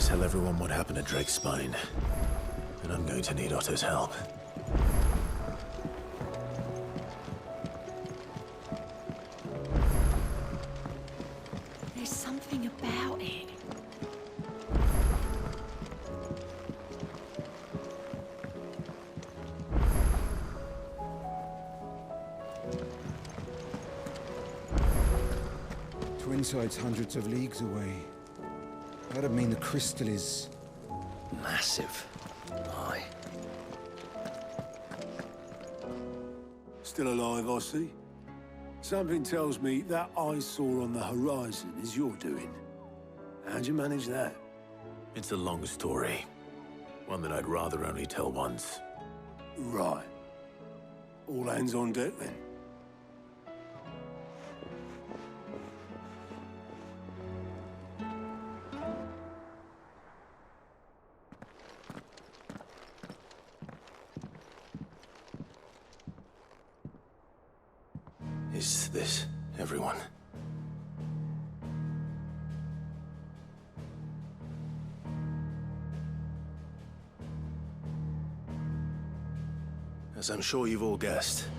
tell everyone what happened at Drake's Spine, and I'm going to need Otto's help. There's something about it. Twinside's hundreds of leagues away. That'd mean the crystal is... massive. Aye. Still alive, I see. Something tells me that eyesore on the horizon is your doing. How'd you manage that? It's a long story. One that I'd rather only tell once. Right. All hands on deck, then. Is this everyone? As I'm sure you've all guessed,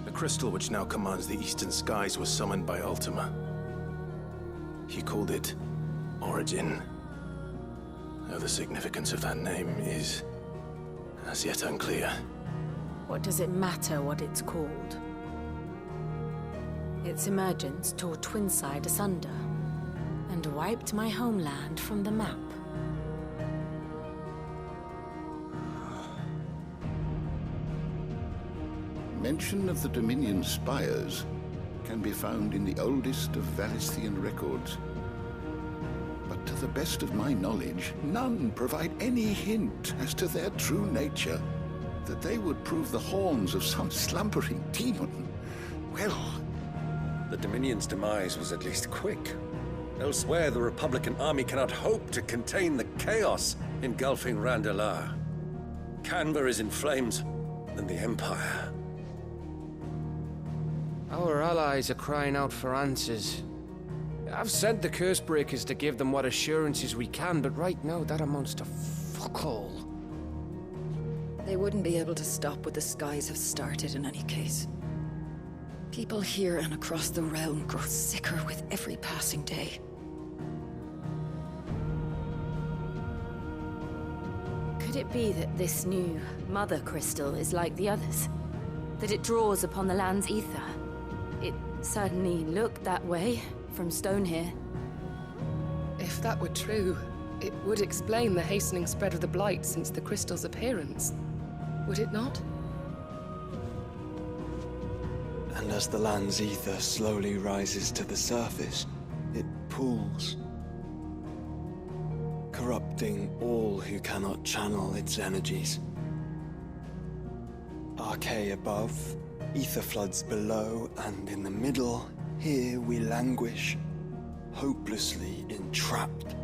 the crystal which now commands the eastern skies was summoned by Ultima. He called it Origin. Though the significance of that name is as yet unclear. What does it matter what it's called? Its emergence tore Twinside asunder and wiped my homeland from the map. Mention of the Dominion spires can be found in the oldest of Valisthian records. But to the best of my knowledge, none provide any hint as to their true nature, that they would prove the horns of some slumbering demon. Well, The Dominion's demise was at least quick. Elsewhere, the Republican army cannot hope to contain the chaos engulfing Randalar. Canberra is in flames, and the Empire. Our allies are crying out for answers. I've sent the Cursebreakers to give them what assurances we can, but right now that amounts to fuck all. They wouldn't be able to stop what the skies have started in any case. People here and across the realm grow sicker with every passing day. Could it be that this new Mother Crystal is like the others? That it draws upon the land's ether? It certainly looked that way from stone here. If that were true, it would explain the hastening spread of the Blight since the crystal's appearance. Would it not? And as the land's ether slowly rises to the surface, it pools, corrupting all who cannot channel its energies. Archay above, ether floods below, and in the middle, here we languish, hopelessly entrapped.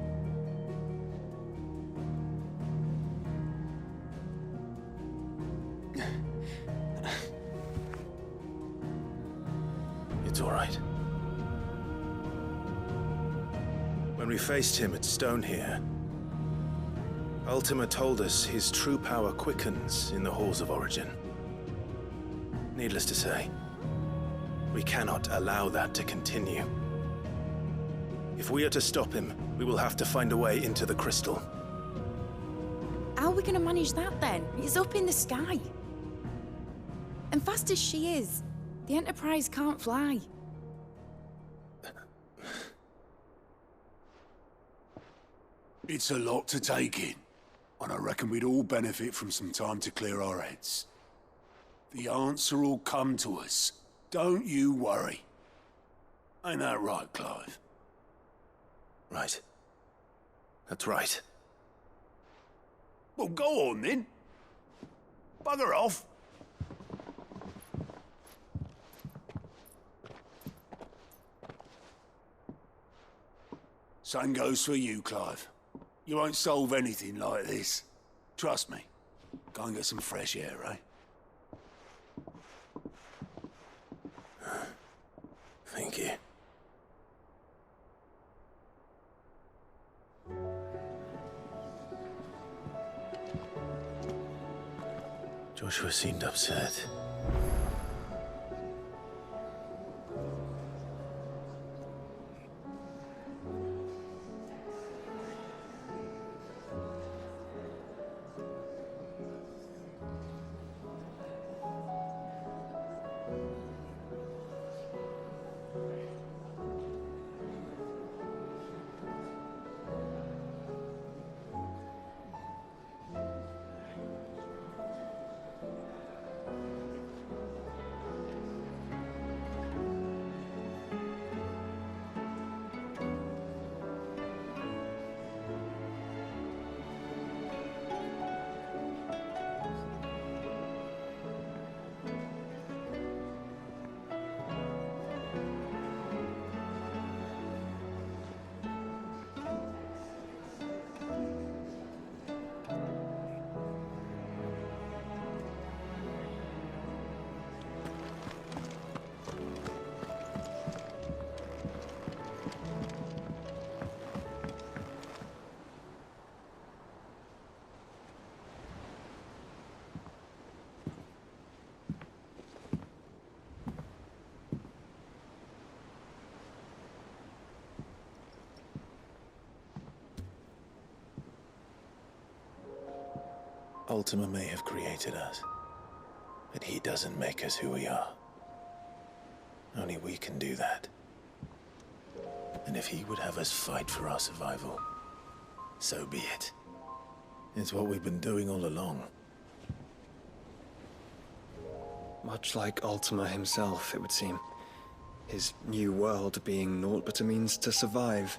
It's all right. When we faced him at Stone here, Ultima told us his true power quickens in the halls of Origin. Needless to say, we cannot allow that to continue. If we are to stop him, we will have to find a way into the crystal. How are we gonna manage that then? It's up in the sky. And fast as she is, the Enterprise can't fly. It's a lot to take in, and I reckon we'd all benefit from some time to clear our heads. The answer will come to us. Don't you worry. Ain't that right, Clive? Right. That's right. Well, go on then. Bugger off. Same goes for you, Clive. You won't solve anything like this. Trust me. Go and get some fresh air, eh? Thank you. Joshua seemed upset. Ultima may have created us, but he doesn't make us who we are. Only we can do that. And if he would have us fight for our survival, so be it. It's what we've been doing all along. Much like Ultima himself, it would seem. His new world being naught but a means to survive.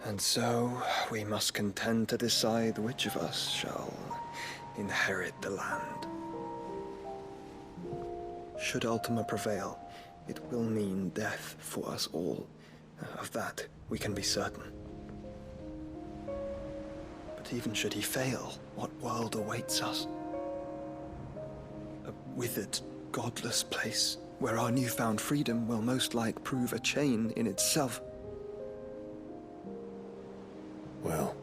And so, we must contend to decide which of us shall inherit the land. Should Ultima prevail, it will mean death for us all. Of that, we can be certain. But even should he fail, what world awaits us? A withered, godless place, where our newfound freedom will most like prove a chain in itself. Well,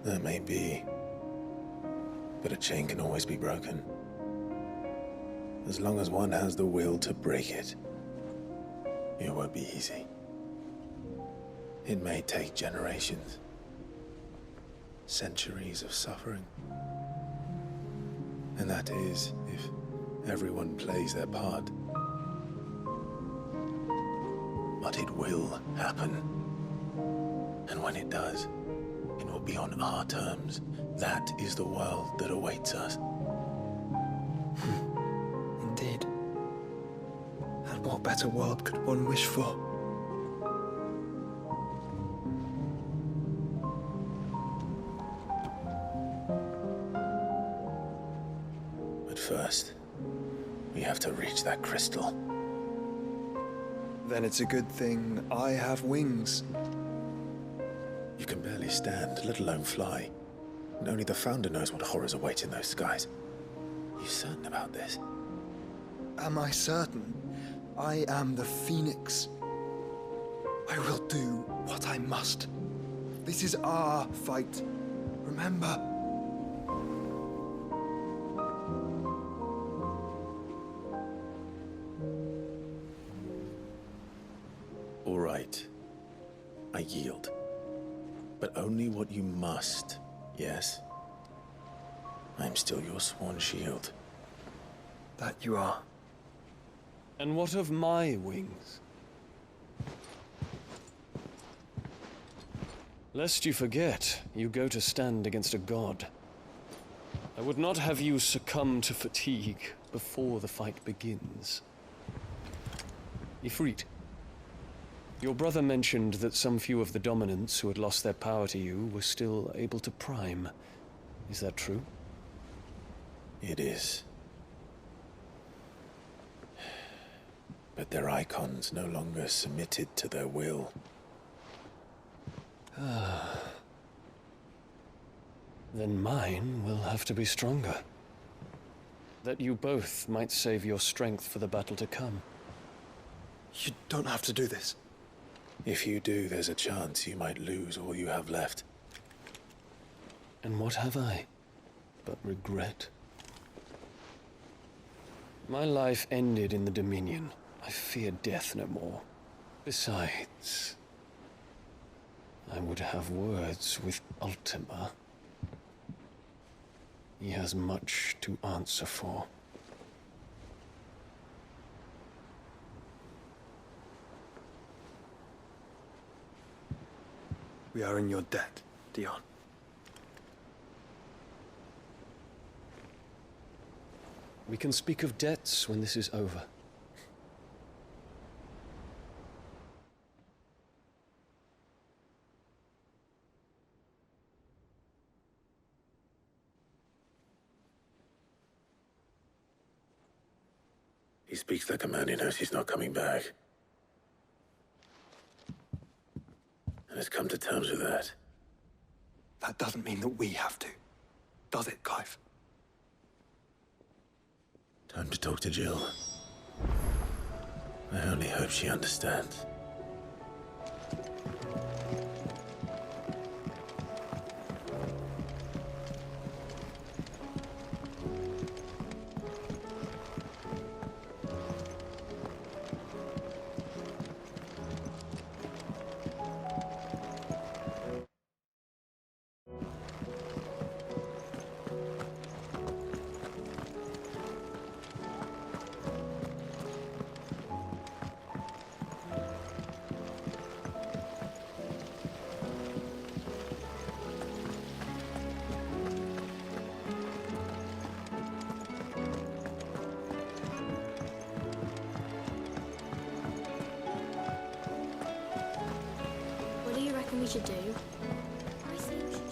that may be, but a chain can always be broken. As long as one has the will to break it, it won't be easy. It may take generations, centuries of suffering. And that is if everyone plays their part. But it will happen. And when it does, it will be on our terms. That is the world that awaits us. Indeed. And what better world could one wish for? But first, we have to reach that crystal. Then it's a good thing I have wings. You can barely stand, let alone fly. And only the Founder knows what horrors await in those skies. Are you certain about this? Am I certain? I am the Phoenix. I will do what I must. This is our fight. Remember? All right. I yield. But only what you must, yes? I'm still your sworn shield. That you are. And what of my wings? Lest you forget, you go to stand against a god. I would not have you succumb to fatigue before the fight begins. Ifrit, your brother mentioned that some few of the dominants who had lost their power to you were still able to prime. Is that true? It is. But their icons no longer submitted to their will. Then mine will have to be stronger. That you both might save your strength for the battle to come. You don't have to do this. If you do, there's a chance you might lose all you have left. And what have I but regret? My life ended in the Dominion. I fear death no more. Besides, I would have words with Ultima. He has much to answer for. We are in your debt, Dion. We can speak of debts when this is over. He speaks like a man who knows he's not coming back. And has come to terms with that. That doesn't mean that we have to, does it, Clive? Time to talk to Jill. I only hope she understands. What do you reckon we should do? I think we should just...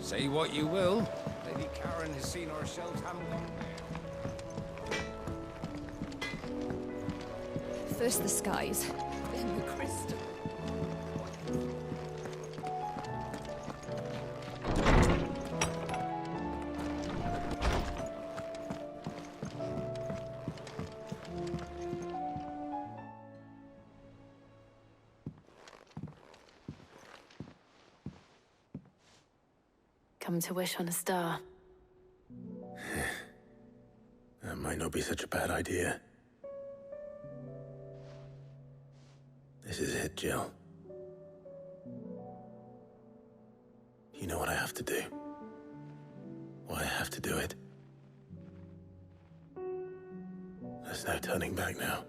Say what you will, Lady Karen has seen ourselves hammered on. First the skies, then the crystal. Come to wish on a star. That might not be such a bad idea. This is it, Jill. You know what I have to do. Why I have to do it. There's no turning back now.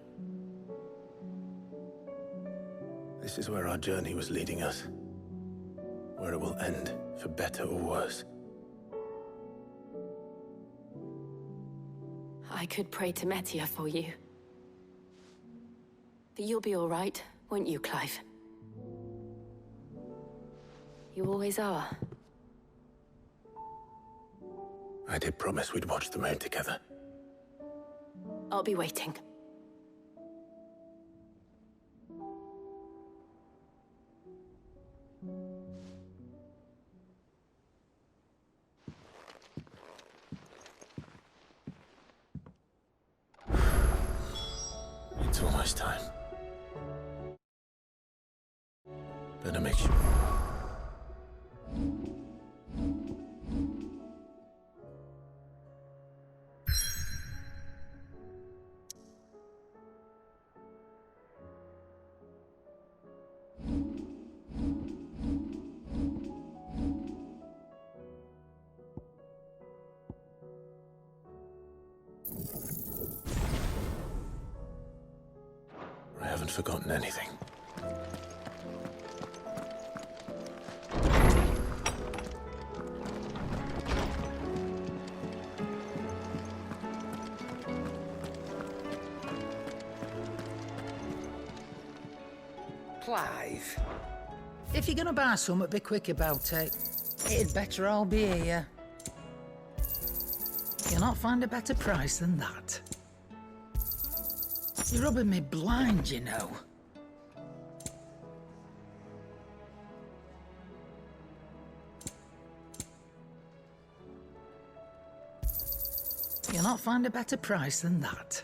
This is where our journey was leading us. Where it will end, for better or worse. I could pray to Metia for you. But you'll be all right, won't you, Clive? You always are. I did promise we'd watch the moon together. I'll be waiting. It's almost time. Better make sure. I haven't forgotten anything. Clive. If you're gonna buy something, be quick about it. It'd better all be here. You'll not find a better price than that. You're rubbing me blind, you know. cannot find a better price than that.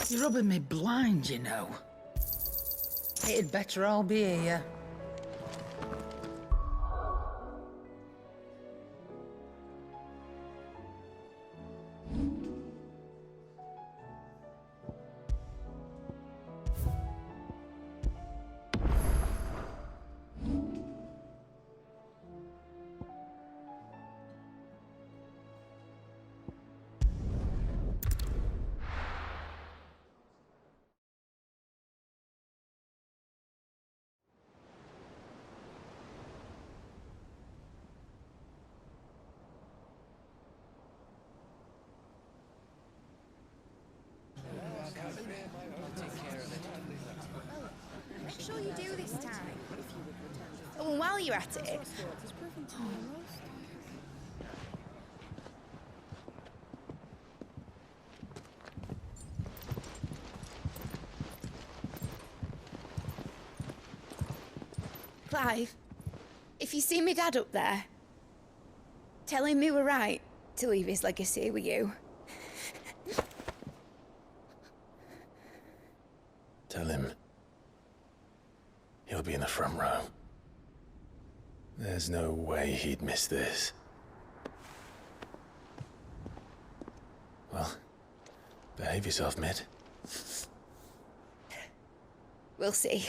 You're rubbing me blind, you know. It'd better all be here. Make sure you do this time. Oh, and while you're at it... Clive, if you see me dad up there, tell him we were right to leave his legacy with you. Tell him he'll be in the front row. There's no way he'd miss this. Well, behave yourself, Mid. We'll see.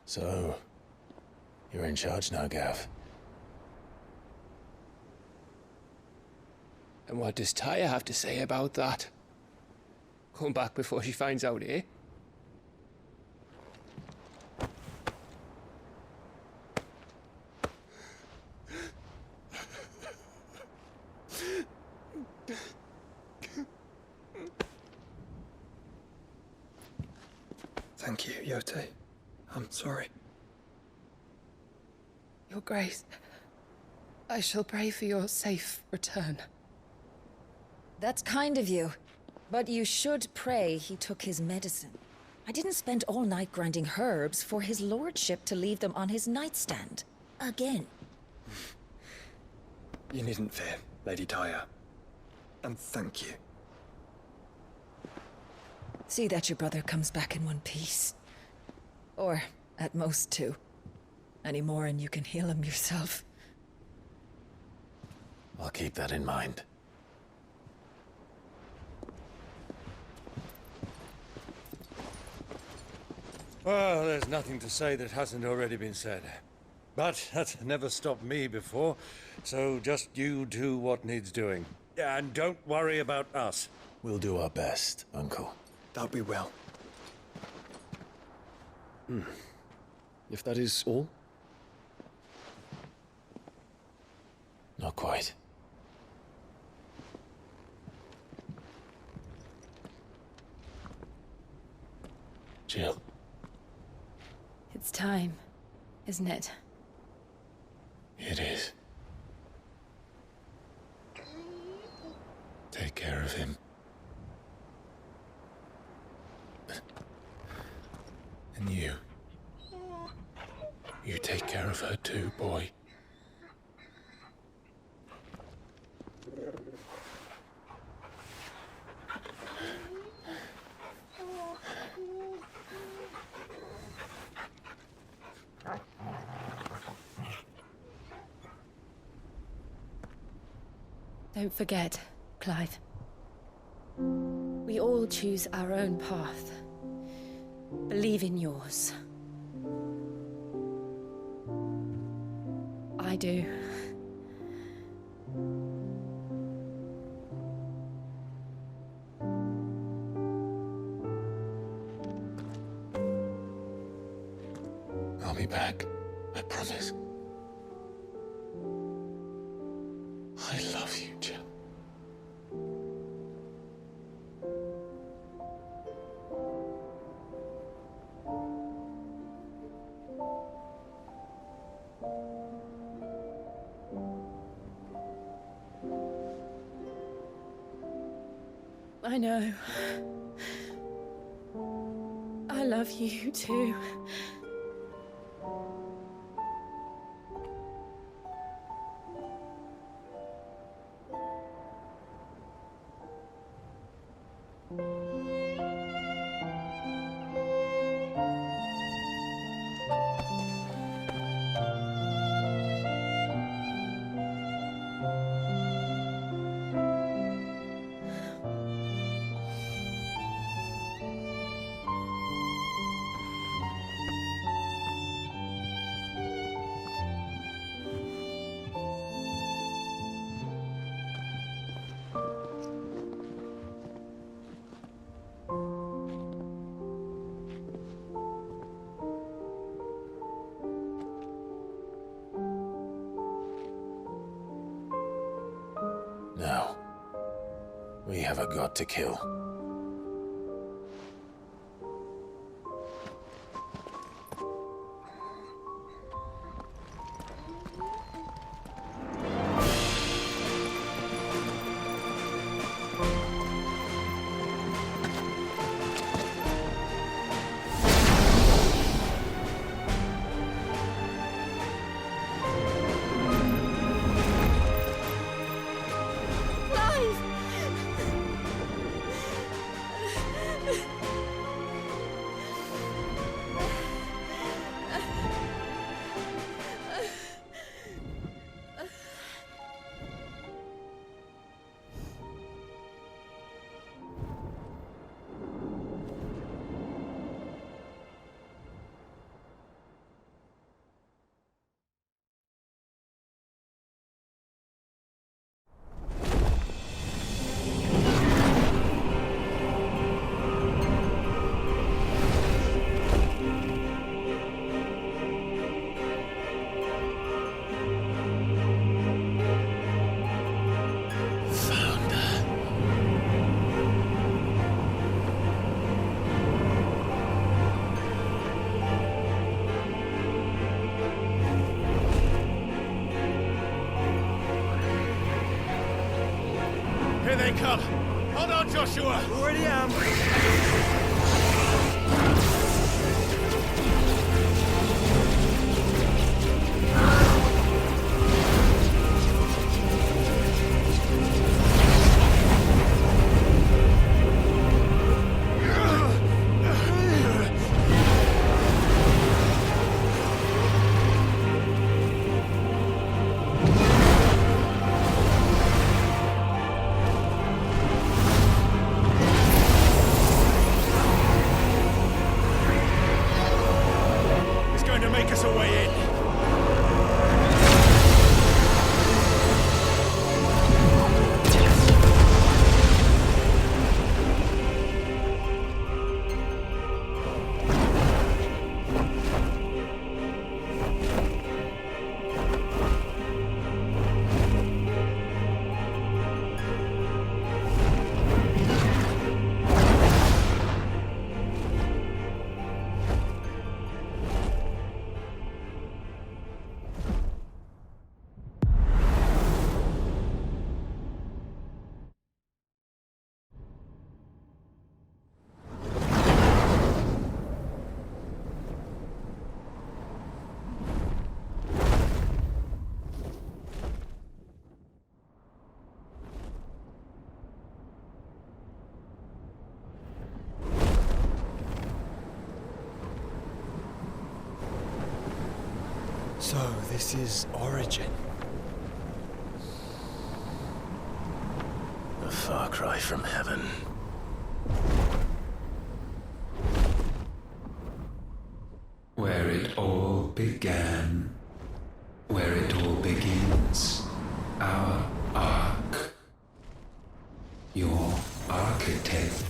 So, you're in charge now, Gav. And what does Tyre have to say about that? Come back before she finds out, eh? Thank you, Yote. I'm sorry. Your Grace, I shall pray for your safe return. That's kind of you. But you should pray he took his medicine. I didn't spend all night grinding herbs for his lordship to leave them on his nightstand. Again. You needn't fear, Lady Tyre. And thank you. See that your brother comes back in one piece. Or, at most, two. Any more and you can heal him yourself. I'll keep that in mind. Well, there's nothing to say that hasn't already been said. But that's never stopped me before, so just you do what needs doing. And don't worry about us. We'll do our best, Uncle. That we will. If that is all? Not quite. Jill. It's time, isn't it? It is. Take care of him. And you. You take care of her too, boy. Don't forget, Clive. We all choose our own path. Believe in yours. I do. I'll be back. I promise. I love you, Jill. I know. I love you too. Now, we have a god to kill. Here they come! Hold on, Joshua! Already am! So, this is Origin. A far cry from heaven. Where it all began, where it all begins, our ark, your architect.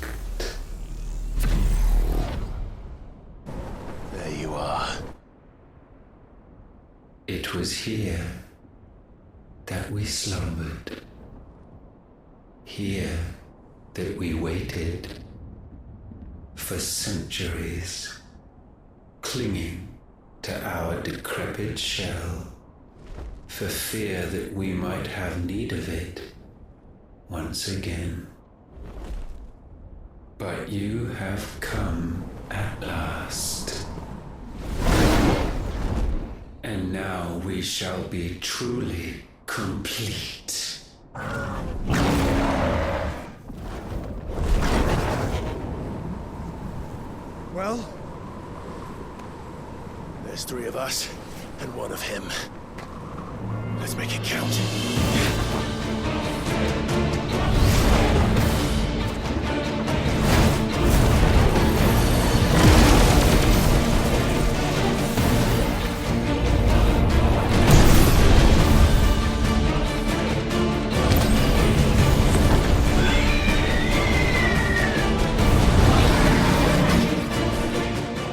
There you are. It was here that we slumbered, here that we waited for centuries, clinging to our decrepit shell, for fear that we might have need of it once again. But you have come at last. And now we shall be truly complete. Well, there's 3 of us and 1 of him. Let's make it count.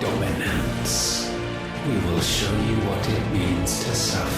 Dominance. We will show you what it means to suffer.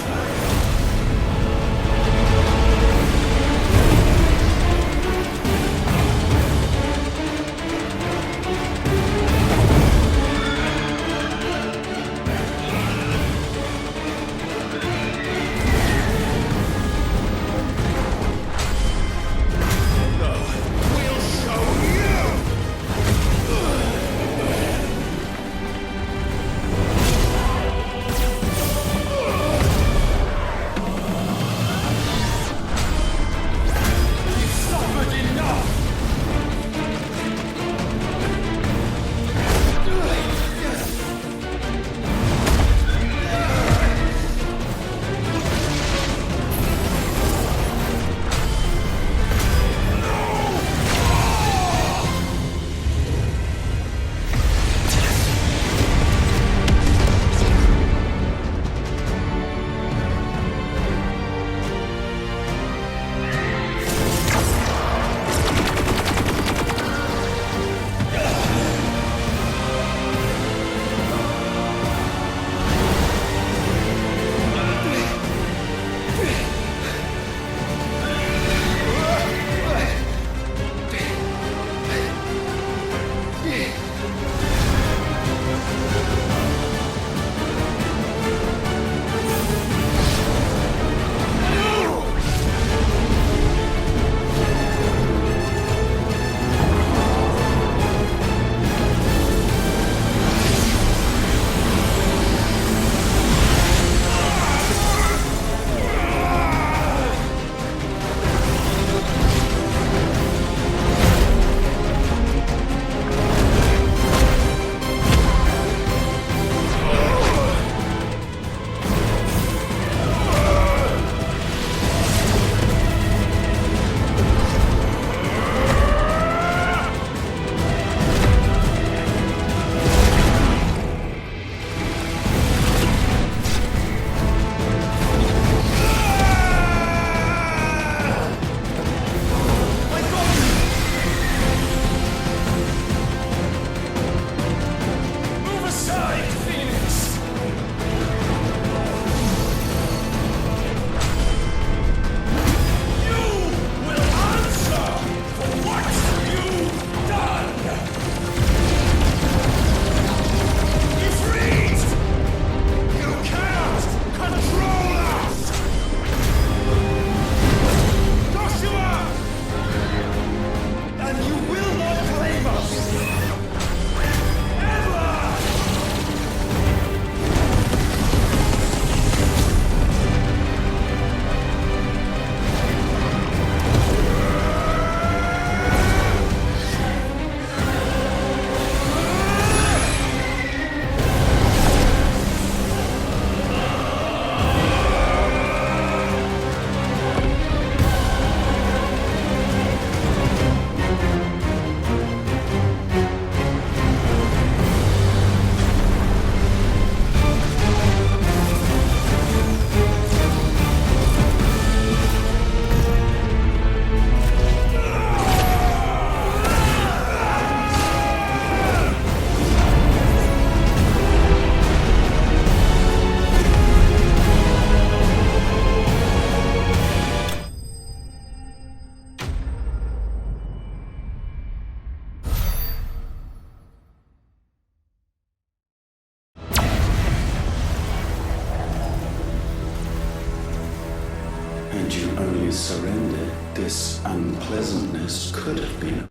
Had you only surrendered, this unpleasantness could have been.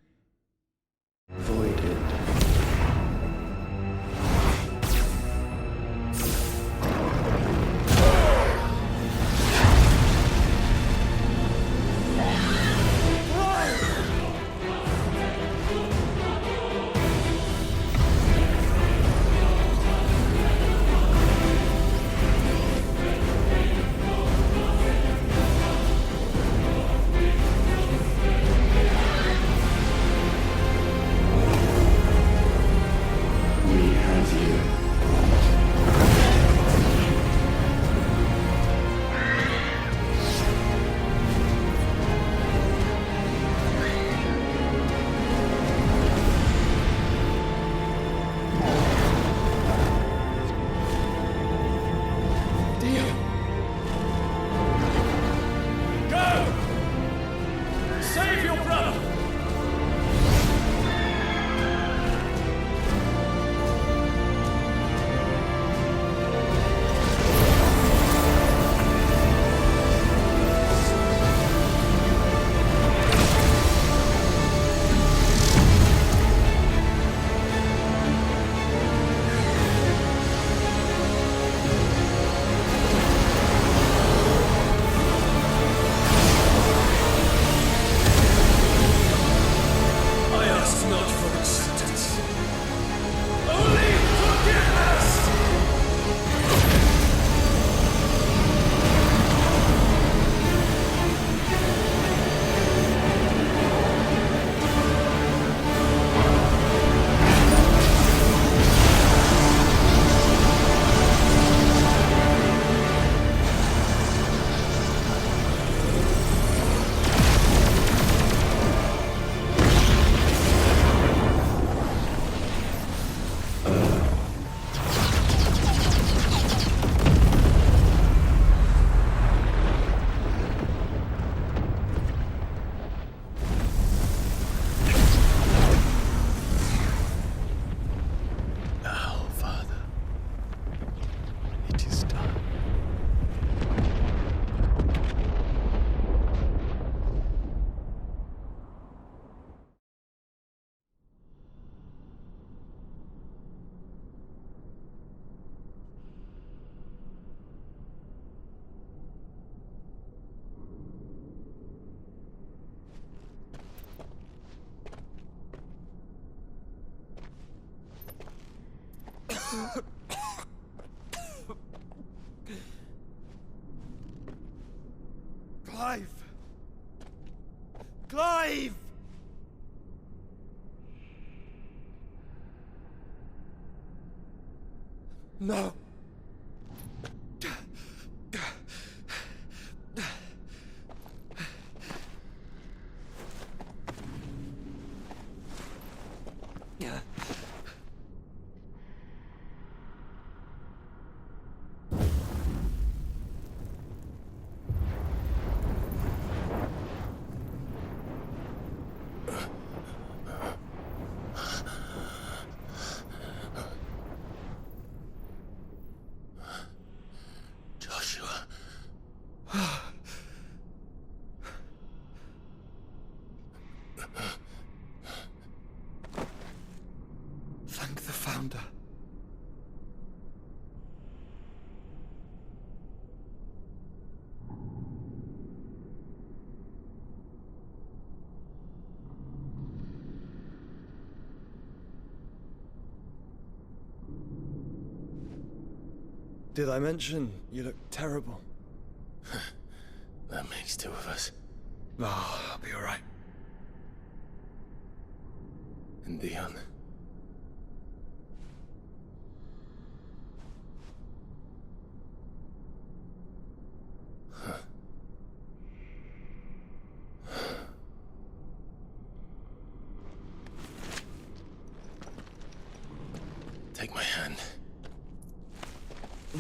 For Clive! Clive! No. Thank the Founder. Did I mention you look terrible? That makes two of us. Oh, I'll be alright. And Dion. Take my hand.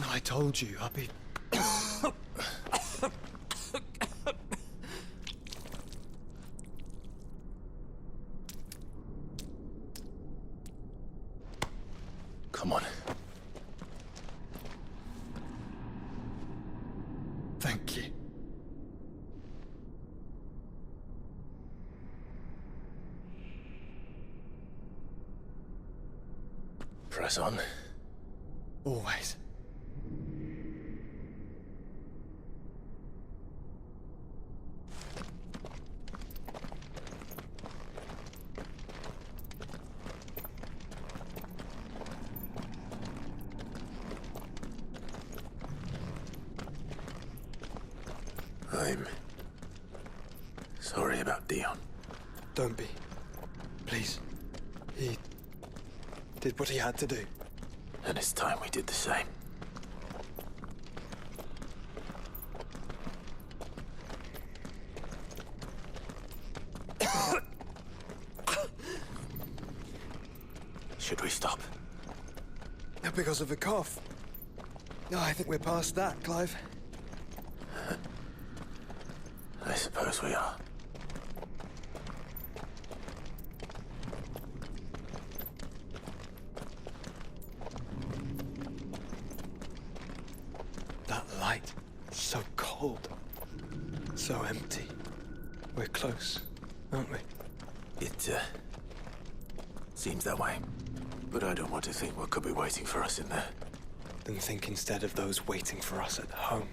I told you, I'll be... Come on. Thank you. Press on. Always. I'm sorry about Dion. Don't be. Please. He did what he had to do. And it's time we did the same. Should we stop? Because of the cough. No, I think we're past that, Clive. I suppose we are. That light, so cold, so empty. We're close, aren't we? It seems that way. But I don't want to think what could be waiting for us in there. Then think instead of those waiting for us at home.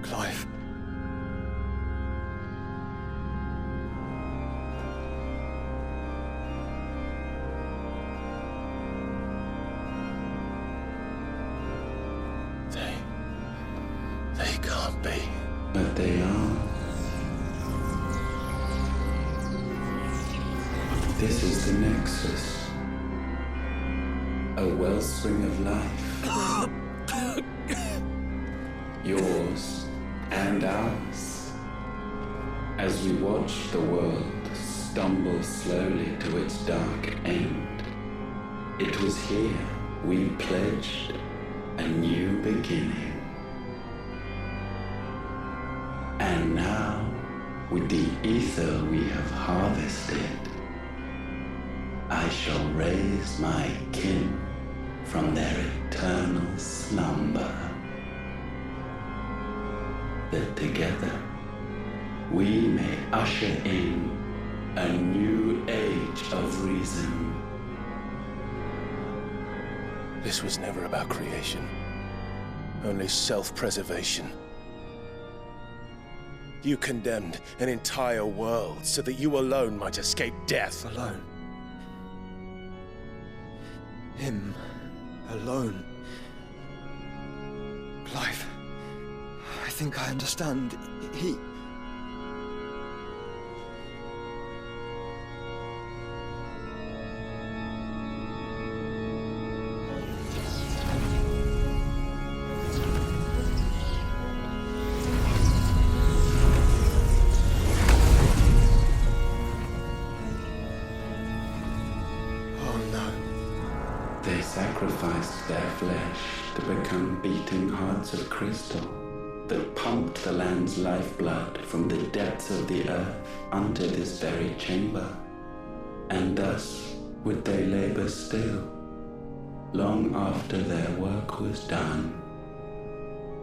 Clive. They can't be. But they are. This is the Nexus. A wellspring of life. Yours and ours. As we watch the world stumble slowly to its dark end, it was here we pledged a new beginning. And now, with the ether we have harvested, I shall raise my kin from their eternal slumber, that together we may usher in a new age of reason. This was never about creation, only self-preservation. You condemned an entire world so that you alone might escape death. Alone? Him alone? Clive, I think I understand. He... They sacrificed their flesh to become beating hearts of crystal that pumped the land's lifeblood from the depths of the earth unto this very chamber. And thus would they labor still, long after their work was done,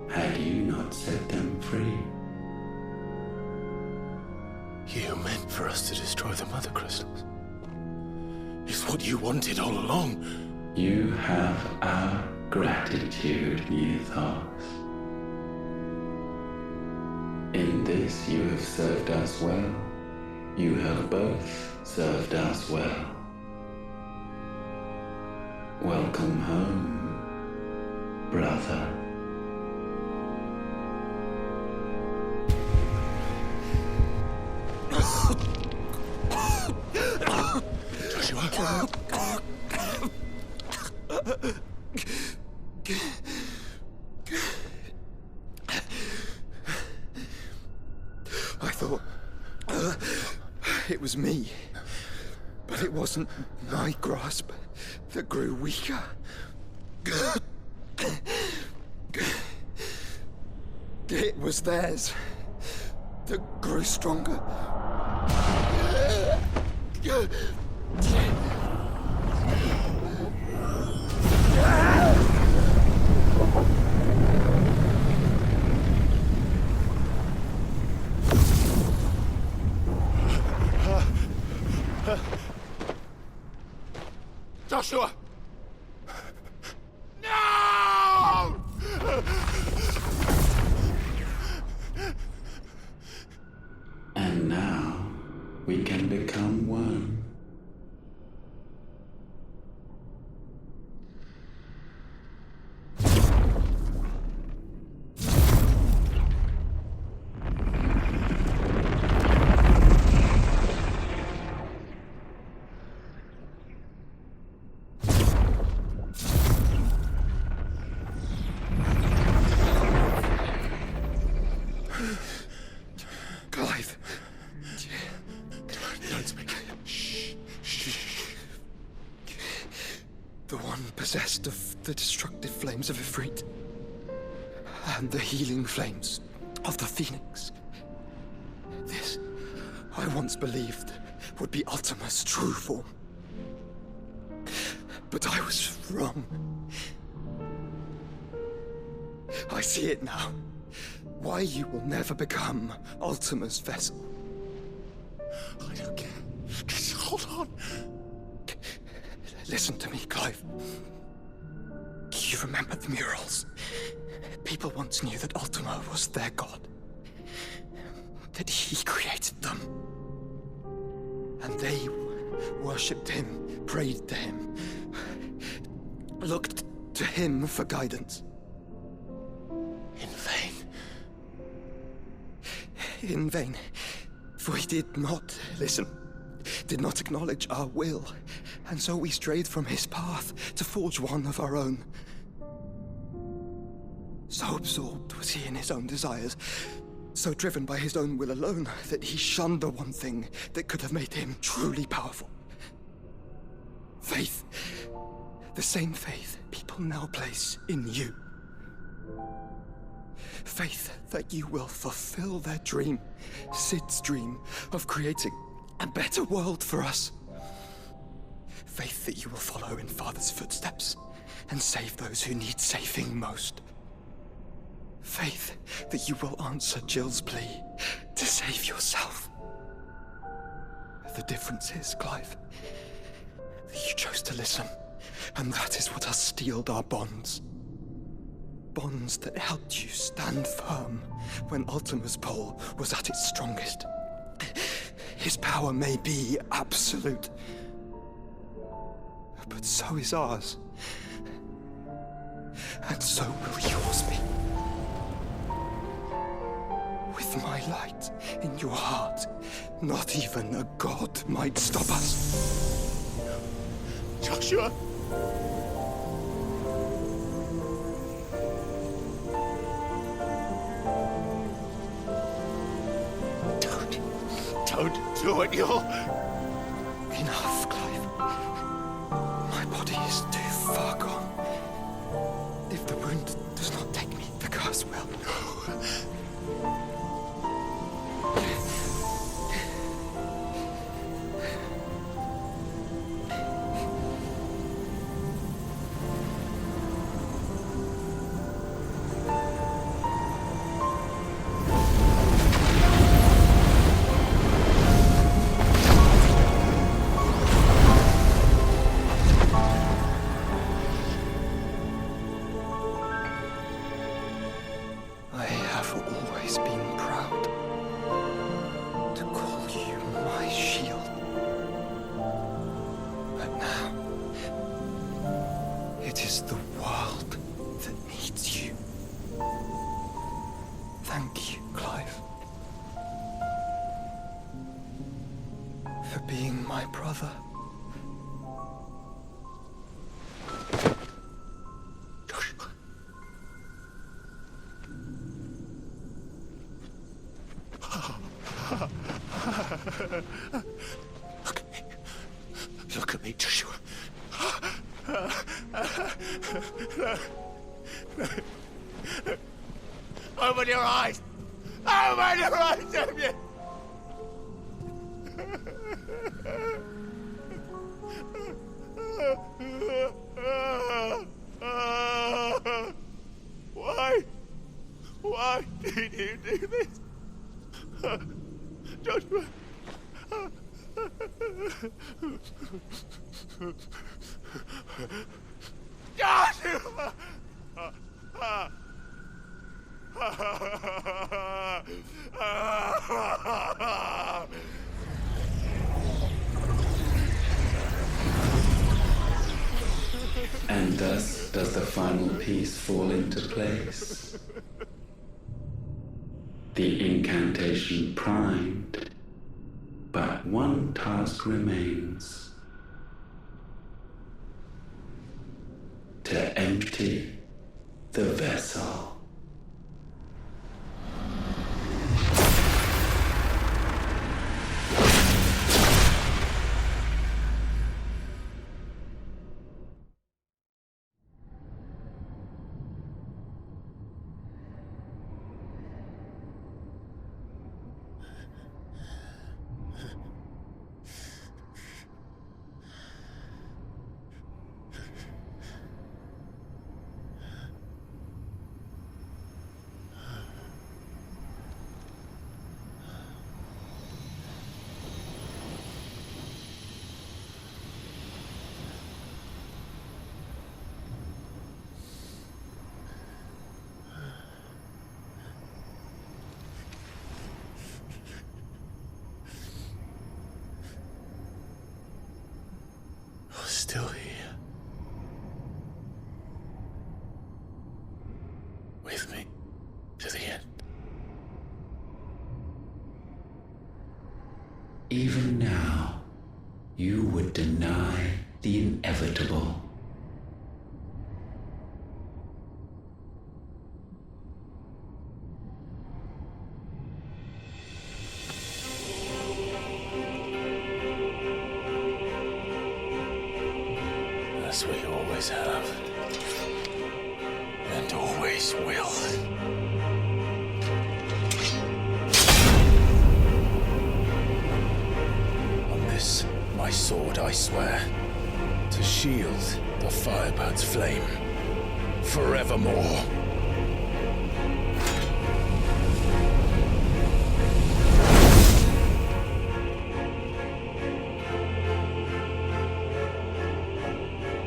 had you not set them free. You meant for us to destroy the mother crystals. It's what you wanted all along. You have our gratitude, Mythos. In this you have served us well. You have both served us well. Welcome home, brother. Joshua? I thought it was me, but it wasn't my grasp that grew weaker. It was theirs that grew stronger. Joshua! No! And now we can become one. Clive. Don't speak. Shh. The one possessed of the destructive flames of Ifrit, and the healing flames of the Phoenix. This, I once believed, would be Ultima's true form. But I was wrong. I see it now. Why you will never become Ultima's vessel. I don't care. Just hold on. Listen to me, Clive. You remember the murals? People once knew that Ultima was their god. That he created them. And they worshipped him, prayed to him, looked to him for guidance. In vain. In vain. For he did not listen, did not acknowledge our will, and so we strayed from his path to forge one of our own. So absorbed was he in his own desires, so driven by his own will alone, that he shunned the one thing that could have made him truly powerful. Faith. The same faith people now place in you. Faith that you will fulfill their dream, Sid's dream, of creating a better world for us. Faith that you will follow in Father's footsteps and save those who need saving most. Faith that you will answer Jill's plea to save yourself. The difference is, Clive, that you chose to listen, and that is what has steeled our bonds. Bonds that helped you stand firm when Ultima's pull was at its strongest. His power may be absolute, but so is ours. And so will yours be. With my light in your heart, not even a god might stop us. Joshua! Don't do it, you're... Enough, Clive. My body is too far gone. If the wound does not take me, the curse will. Look at me, Joshua. Open your eyes! Open your eyes, Damien! Why did you do this? Joshua! Joshua! And thus does the final piece fall into place. The incantation primed, but one task remains. To empty the vessel. Still here. With me to the end. Even now, you would deny the inevitable. As we always have, and always will. On this, my sword, I swear. shield the Firebird's flame forevermore.